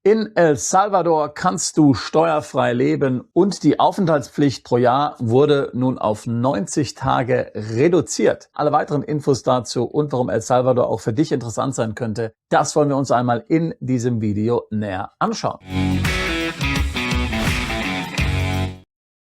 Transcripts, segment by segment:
In El Salvador kannst du steuerfrei leben und die Aufenthaltspflicht pro Jahr wurde nun auf 90 Tage reduziert. Alle weiteren Infos dazu und warum El Salvador auch für dich interessant sein könnte, das wollen wir uns einmal in diesem Video näher anschauen.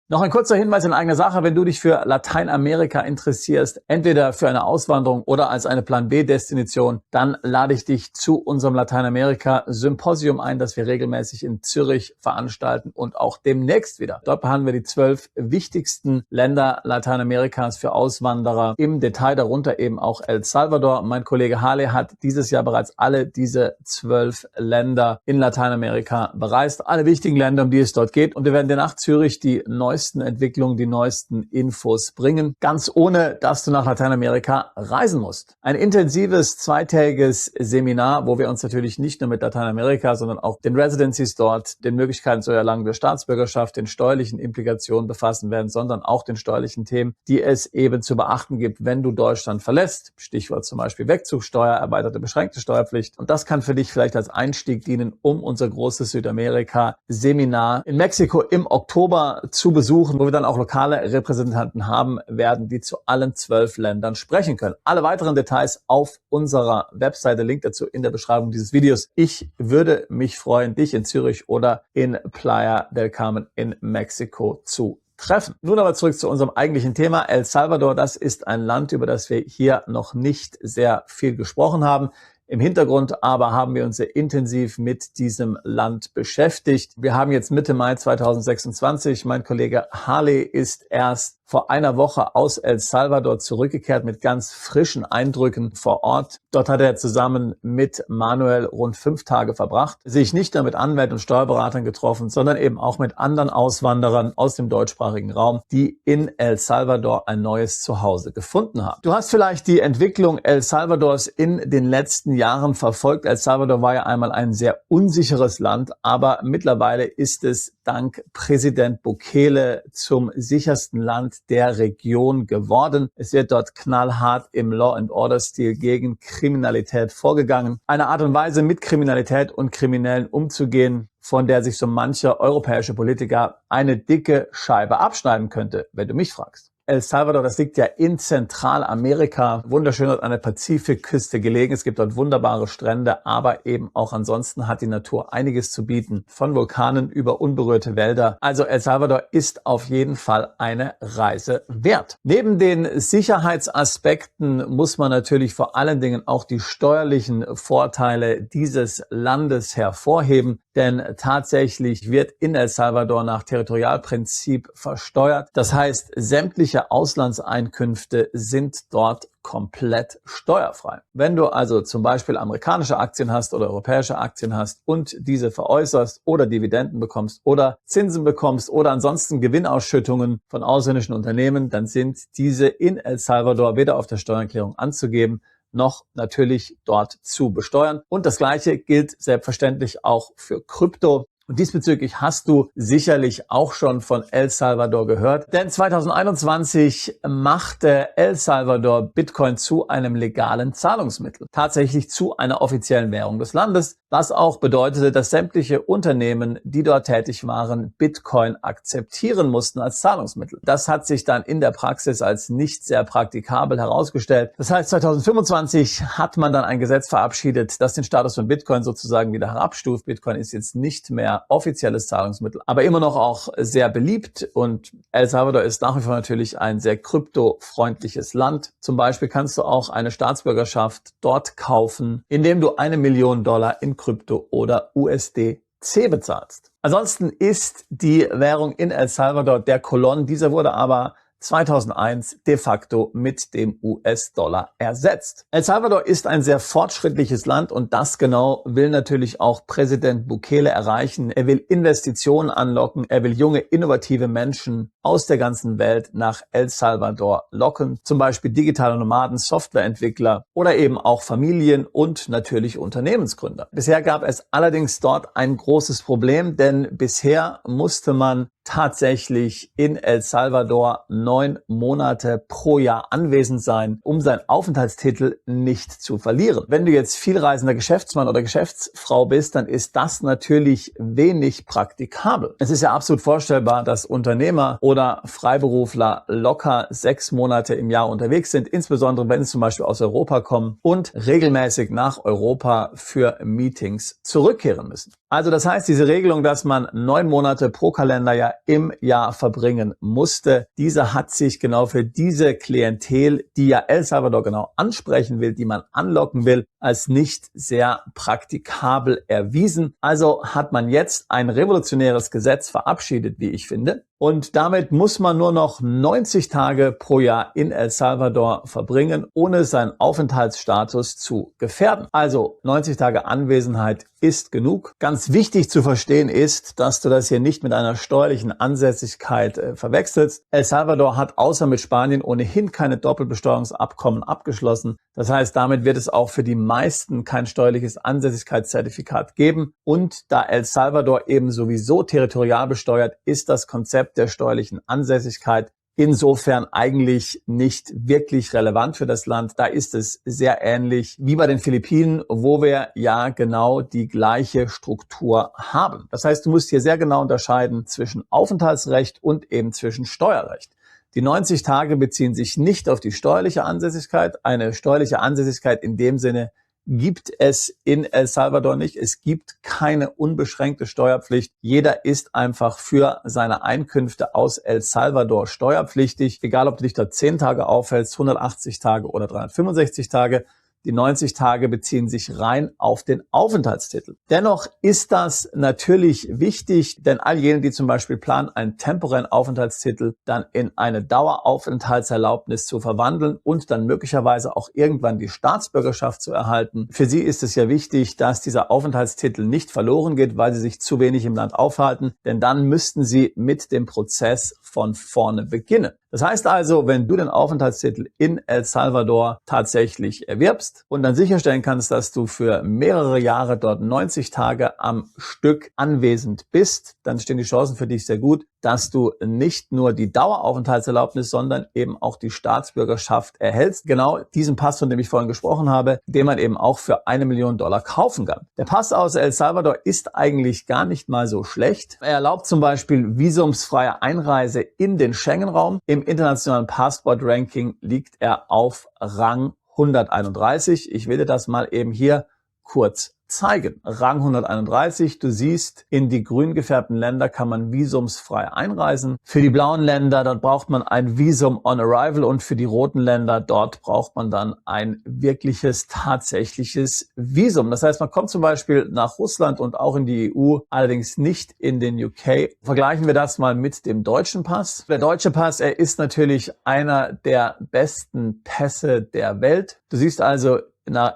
Noch ein kurzer Hinweis in eigener Sache, wenn du dich für Lateinamerika interessierst, entweder für eine Auswanderung oder als eine Plan-B-Destination, dann lade ich dich zu unserem Lateinamerika-Symposium ein, das wir regelmäßig in Zürich veranstalten und auch demnächst wieder. Dort behandeln wir die 12 wichtigsten Länder Lateinamerikas für Auswanderer im Detail, darunter eben auch El Salvador. Mein Kollege Harley hat dieses Jahr bereits alle diese 12 Länder in Lateinamerika bereist, alle wichtigen Länder, um die es dort geht. Und wir werden dir nach Zürich die neuesten Entwicklungen, die neuesten Infos bringen, ganz ohne, dass du nach Lateinamerika reisen musst. Ein intensives zweitägiges Seminar, wo wir uns natürlich nicht nur mit Lateinamerika, sondern auch den Residencies dort, den Möglichkeiten zur Erlangung der Staatsbürgerschaft, den steuerlichen Implikationen befassen werden, sondern auch den steuerlichen Themen, die es eben zu beachten gibt, wenn du Deutschland verlässt. Stichwort zum Beispiel Wegzugsteuer, erweiterte beschränkte Steuerpflicht. Und das kann für dich vielleicht als Einstieg dienen, um unser großes Südamerika-Seminar in Mexiko im Oktober zu besuchen, wo wir dann auch lokale Repräsentanten haben werden, die zu allen 12 Ländern sprechen können. Alle weiteren Details auf unserer Webseite, Link dazu in der Beschreibung dieses Videos. Ich würde mich freuen, dich in Zürich oder in Playa del Carmen in Mexiko zu treffen. Nun aber zurück zu unserem eigentlichen Thema. El Salvador, das ist ein Land, über das wir hier noch nicht sehr viel gesprochen haben. Im Hintergrund aber haben wir uns sehr intensiv mit diesem Land beschäftigt. Wir haben jetzt Mitte Mai 2026. Mein Kollege Harley ist erst vor einer Woche aus El Salvador zurückgekehrt mit ganz frischen Eindrücken vor Ort. Dort hat er zusammen mit Manuel rund 5 Tage verbracht, sich nicht nur mit Anwälten und Steuerberatern getroffen, sondern eben auch mit anderen Auswanderern aus dem deutschsprachigen Raum, die in El Salvador ein neues Zuhause gefunden haben. Du hast vielleicht die Entwicklung El Salvadors in den letzten Jahren verfolgt. El Salvador war ja einmal ein sehr unsicheres Land, aber mittlerweile ist es dank Präsident Bukele zum sichersten Land der Region geworden. Es wird dort knallhart im Law-and-Order-Stil gegen Kriminalität vorgegangen. Eine Art und Weise, mit Kriminalität und Kriminellen umzugehen, von der sich so mancher europäische Politiker eine dicke Scheibe abschneiden könnte, wenn du mich fragst. El Salvador, das liegt ja in Zentralamerika, wunderschön dort an der Pazifikküste gelegen. Es gibt dort wunderbare Strände, aber eben auch ansonsten hat die Natur einiges zu bieten, von Vulkanen über unberührte Wälder. Also El Salvador ist auf jeden Fall eine Reise wert. Neben den Sicherheitsaspekten muss man natürlich vor allen Dingen auch die steuerlichen Vorteile dieses Landes hervorheben, denn tatsächlich wird in El Salvador nach Territorialprinzip versteuert. Das heißt, sämtliche Auslandseinkünfte sind dort komplett steuerfrei. Wenn du also zum Beispiel amerikanische Aktien hast oder europäische Aktien hast und diese veräußerst oder Dividenden bekommst oder Zinsen bekommst oder ansonsten Gewinnausschüttungen von ausländischen Unternehmen, dann sind diese in El Salvador weder auf der Steuererklärung anzugeben, noch natürlich dort zu besteuern. Und das Gleiche gilt selbstverständlich auch für Krypto. Und diesbezüglich hast du sicherlich auch schon von El Salvador gehört, denn 2021 machte El Salvador Bitcoin zu einem legalen Zahlungsmittel, tatsächlich zu einer offiziellen Währung des Landes, was auch bedeutete, dass sämtliche Unternehmen, die dort tätig waren, Bitcoin akzeptieren mussten als Zahlungsmittel. Das hat sich dann in der Praxis als nicht sehr praktikabel herausgestellt. Das heißt, 2025 hat man dann ein Gesetz verabschiedet, das den Status von Bitcoin sozusagen wieder herabstuft. Bitcoin ist jetzt nicht mehr offizielles Zahlungsmittel, aber immer noch auch sehr beliebt und El Salvador ist nach wie vor natürlich ein sehr kryptofreundliches Land. Zum Beispiel kannst du auch eine Staatsbürgerschaft dort kaufen, indem du $1 Million in Krypto oder USDC bezahlst. Ansonsten ist die Währung in El Salvador der Colón. Dieser wurde aber 2001 de facto mit dem US-Dollar ersetzt. El Salvador ist ein sehr fortschrittliches Land und das genau will natürlich auch Präsident Bukele erreichen. Er will Investitionen anlocken, er will junge, innovative Menschen aus der ganzen Welt nach El Salvador locken, zum Beispiel digitale Nomaden, Softwareentwickler oder eben auch Familien und natürlich Unternehmensgründer. Bisher gab es allerdings dort ein großes Problem, denn bisher musste man tatsächlich in El Salvador 9 Monate pro Jahr anwesend sein, um seinen Aufenthaltstitel nicht zu verlieren. Wenn du jetzt vielreisender Geschäftsmann oder Geschäftsfrau bist, dann ist das natürlich wenig praktikabel. Es ist ja absolut vorstellbar, dass Unternehmer oder Freiberufler locker 6 Monate im Jahr unterwegs sind, insbesondere wenn sie zum Beispiel aus Europa kommen und regelmäßig nach Europa für Meetings zurückkehren müssen. Also das heißt, diese Regelung, dass man 9 Monate pro Kalenderjahr im Jahr verbringen musste, diese hat sich genau für diese Klientel, die ja El Salvador genau ansprechen will, die man anlocken will, als nicht sehr praktikabel erwiesen. Also hat man jetzt ein revolutionäres Gesetz verabschiedet, wie ich finde. Und damit muss man nur noch 90 Tage pro Jahr in El Salvador verbringen, ohne seinen Aufenthaltsstatus zu gefährden. Also 90 Tage Anwesenheit ist genug. Ganz wichtig zu verstehen ist, dass du das hier nicht mit einer steuerlichen Ansässigkeit verwechselst. El Salvador hat außer mit Spanien ohnehin keine Doppelbesteuerungsabkommen abgeschlossen. Das heißt, damit wird es auch für die meisten kein steuerliches Ansässigkeitszertifikat geben. Und da El Salvador eben sowieso territorial besteuert, ist das Konzept der steuerlichen Ansässigkeit insofern eigentlich nicht wirklich relevant für das Land. Da ist es sehr ähnlich wie bei den Philippinen, wo wir ja genau die gleiche Struktur haben. Das heißt, du musst hier sehr genau unterscheiden zwischen Aufenthaltsrecht und eben zwischen Steuerrecht. Die 90 Tage beziehen sich nicht auf die steuerliche Ansässigkeit. Eine steuerliche Ansässigkeit in dem Sinne gibt es in El Salvador nicht. Es gibt keine unbeschränkte Steuerpflicht. Jeder ist einfach für seine Einkünfte aus El Salvador steuerpflichtig, egal ob du dich dort 10 Tage aufhältst, 180 Tage oder 365 Tage. Die 90 Tage beziehen sich rein auf den Aufenthaltstitel. Dennoch ist das natürlich wichtig, denn all jene, die zum Beispiel planen, einen temporären Aufenthaltstitel dann in eine Daueraufenthaltserlaubnis zu verwandeln und dann möglicherweise auch irgendwann die Staatsbürgerschaft zu erhalten. Für sie ist es ja wichtig, dass dieser Aufenthaltstitel nicht verloren geht, weil sie sich zu wenig im Land aufhalten, denn dann müssten sie mit dem Prozess von vorne beginnen. Das heißt also, wenn du den Aufenthaltstitel in El Salvador tatsächlich erwirbst und dann sicherstellen kannst, dass du für mehrere Jahre dort 90 Tage am Stück anwesend bist, dann stehen die Chancen für dich sehr gut, dass du nicht nur die Daueraufenthaltserlaubnis, sondern eben auch die Staatsbürgerschaft erhältst. Genau diesen Pass, von dem ich vorhin gesprochen habe, den man eben auch für $1 Million kaufen kann. Der Pass aus El Salvador ist eigentlich gar nicht mal so schlecht. Er erlaubt zum Beispiel visumsfreie Einreise in den Schengen-Raum. Im internationalen Passport-Ranking liegt er auf Rang 131. Ich will dir das mal eben hier kurz zeigen. Rang 131, du siehst, in die grün gefärbten Länder kann man visumsfrei einreisen. Für die blauen Länder, dort braucht man ein Visum on arrival und für die roten Länder, dort braucht man dann ein wirkliches, tatsächliches Visum. Das heißt, man kommt zum Beispiel nach Russland und auch in die EU, allerdings nicht in den UK. Vergleichen wir das mal mit dem deutschen Pass. Der deutsche Pass, er ist natürlich einer der besten Pässe der Welt. Du siehst also,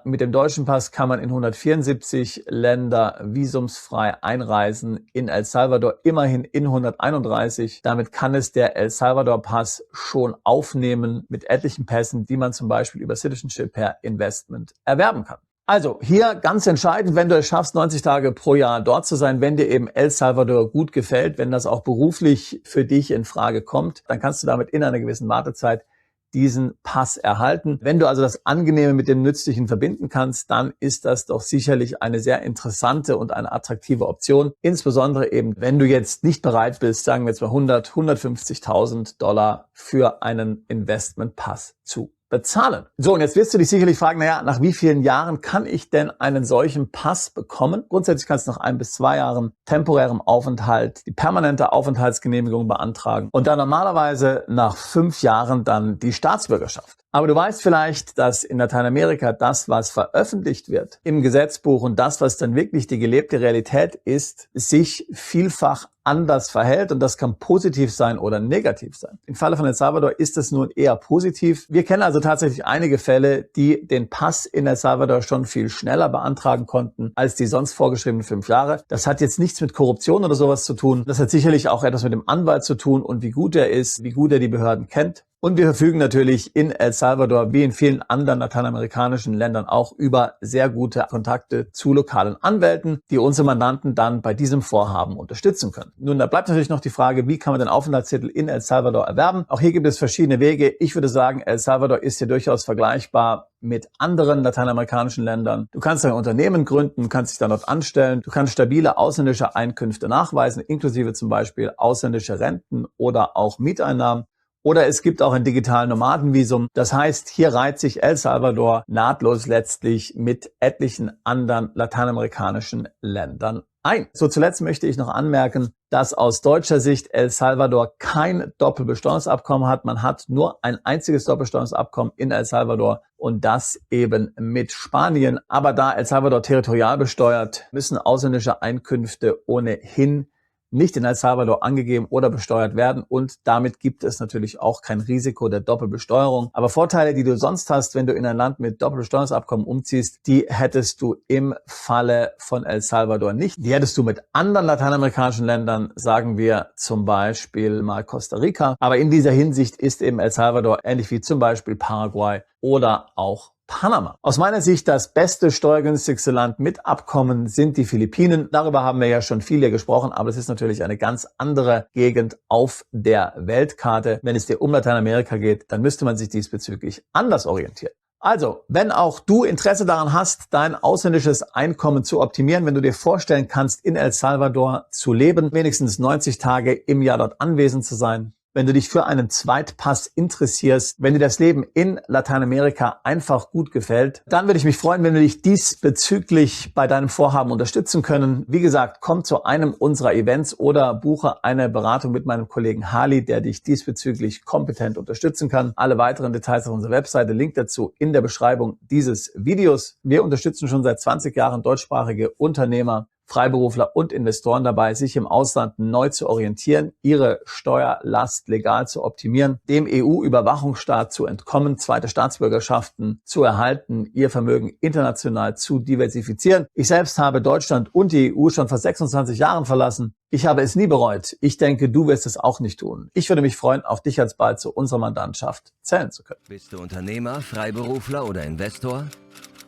mit dem deutschen Pass kann man in 174 Länder visumsfrei einreisen, in El Salvador immerhin in 131. Damit kann es der El Salvador Pass schon aufnehmen mit etlichen Pässen, die man zum Beispiel über Citizenship per Investment erwerben kann. Also hier ganz entscheidend, wenn du es schaffst, 90 Tage pro Jahr dort zu sein, wenn dir eben El Salvador gut gefällt, wenn das auch beruflich für dich in Frage kommt, dann kannst du damit in einer gewissen Wartezeit diesen Pass erhalten. Wenn du also das Angenehme mit dem Nützlichen verbinden kannst, dann ist das doch sicherlich eine sehr interessante und eine attraktive Option. Insbesondere eben, wenn du jetzt nicht bereit bist, sagen wir jetzt mal 150.000 Dollar für einen Investmentpass zu bezahlen. So, und jetzt wirst du dich sicherlich fragen, naja, nach wie vielen Jahren kann ich denn einen solchen Pass bekommen? Grundsätzlich kannst du nach 1 bis 2 Jahren temporärem Aufenthalt die permanente Aufenthaltsgenehmigung beantragen und dann normalerweise nach 5 Jahren dann die Staatsbürgerschaft. Aber du weißt vielleicht, dass in Lateinamerika das, was veröffentlicht wird im Gesetzbuch und das, was dann wirklich die gelebte Realität ist, sich vielfach anders verhält und das kann positiv sein oder negativ sein. Im Falle von El Salvador ist es nun eher positiv. Wir kennen also tatsächlich einige Fälle, die den Pass in El Salvador schon viel schneller beantragen konnten als die sonst vorgeschriebenen 5 Jahre. Das hat jetzt nichts mit Korruption oder sowas zu tun. Das hat sicherlich auch etwas mit dem Anwalt zu tun und wie gut er ist, wie gut er die Behörden kennt. Und wir verfügen natürlich in El Salvador wie in vielen anderen lateinamerikanischen Ländern auch über sehr gute Kontakte zu lokalen Anwälten, die unsere Mandanten dann bei diesem Vorhaben unterstützen können. Nun, da bleibt natürlich noch die Frage, wie kann man den Aufenthaltstitel in El Salvador erwerben? Auch hier gibt es verschiedene Wege. Ich würde sagen, El Salvador ist hier durchaus vergleichbar mit anderen lateinamerikanischen Ländern. Du kannst ein Unternehmen gründen, kannst dich dann dort anstellen, du kannst stabile ausländische Einkünfte nachweisen, inklusive zum Beispiel ausländische Renten oder auch Mieteinnahmen. Oder es gibt auch ein digitalen Nomadenvisum. Das heißt, hier reiht sich El Salvador nahtlos letztlich mit etlichen anderen lateinamerikanischen Ländern ein. So zuletzt möchte ich noch anmerken, dass aus deutscher Sicht El Salvador kein Doppelbesteuerungsabkommen hat. Man hat nur ein einziges Doppelbesteuerungsabkommen in El Salvador und das eben mit Spanien. Aber da El Salvador territorial besteuert, müssen ausländische Einkünfte ohnehin nicht in El Salvador angegeben oder besteuert werden und damit gibt es natürlich auch kein Risiko der Doppelbesteuerung. Aber Vorteile, die du sonst hast, wenn du in ein Land mit Doppelbesteuerungsabkommen umziehst, die hättest du im Falle von El Salvador nicht. Die hättest du mit anderen lateinamerikanischen Ländern, sagen wir zum Beispiel mal Costa Rica. Aber in dieser Hinsicht ist eben El Salvador ähnlich wie zum Beispiel Paraguay oder auch Panama. Aus meiner Sicht das beste, steuergünstigste Land mit Abkommen sind die Philippinen. Darüber haben wir ja schon viel hier gesprochen, aber es ist natürlich eine ganz andere Gegend auf der Weltkarte. Wenn es dir um Lateinamerika geht, dann müsste man sich diesbezüglich anders orientieren. Also, wenn auch du Interesse daran hast, dein ausländisches Einkommen zu optimieren, wenn du dir vorstellen kannst, in El Salvador zu leben, wenigstens 90 Tage im Jahr dort anwesend zu sein, wenn du dich für einen Zweitpass interessierst, wenn dir das Leben in Lateinamerika einfach gut gefällt, dann würde ich mich freuen, wenn wir dich diesbezüglich bei deinem Vorhaben unterstützen können. Wie gesagt, komm zu einem unserer Events oder buche eine Beratung mit meinem Kollegen Harley, der dich diesbezüglich kompetent unterstützen kann. Alle weiteren Details auf unserer Webseite, Link dazu in der Beschreibung dieses Videos. Wir unterstützen schon seit 20 Jahren deutschsprachige Unternehmer, Freiberufler und Investoren dabei, sich im Ausland neu zu orientieren, ihre Steuerlast legal zu optimieren, dem EU-Überwachungsstaat zu entkommen, zweite Staatsbürgerschaften zu erhalten, ihr Vermögen international zu diversifizieren. Ich selbst habe Deutschland und die EU schon vor 26 Jahren verlassen. Ich habe es nie bereut. Ich denke, du wirst es auch nicht tun. Ich würde mich freuen, auf dich alsbald zu unserer Mandantschaft zählen zu können. Bist du Unternehmer, Freiberufler oder Investor?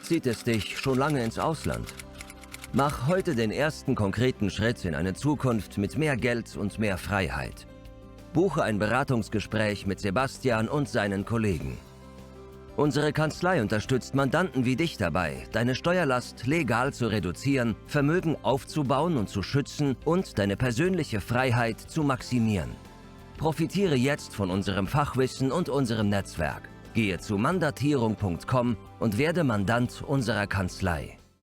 Zieht es dich schon lange ins Ausland? Mach heute den ersten konkreten Schritt in eine Zukunft mit mehr Geld und mehr Freiheit. Buche ein Beratungsgespräch mit Sebastian und seinen Kollegen. Unsere Kanzlei unterstützt Mandanten wie dich dabei, deine Steuerlast legal zu reduzieren, Vermögen aufzubauen und zu schützen und deine persönliche Freiheit zu maximieren. Profitiere jetzt von unserem Fachwissen und unserem Netzwerk. Gehe zu mandatierung.com und werde Mandant unserer Kanzlei.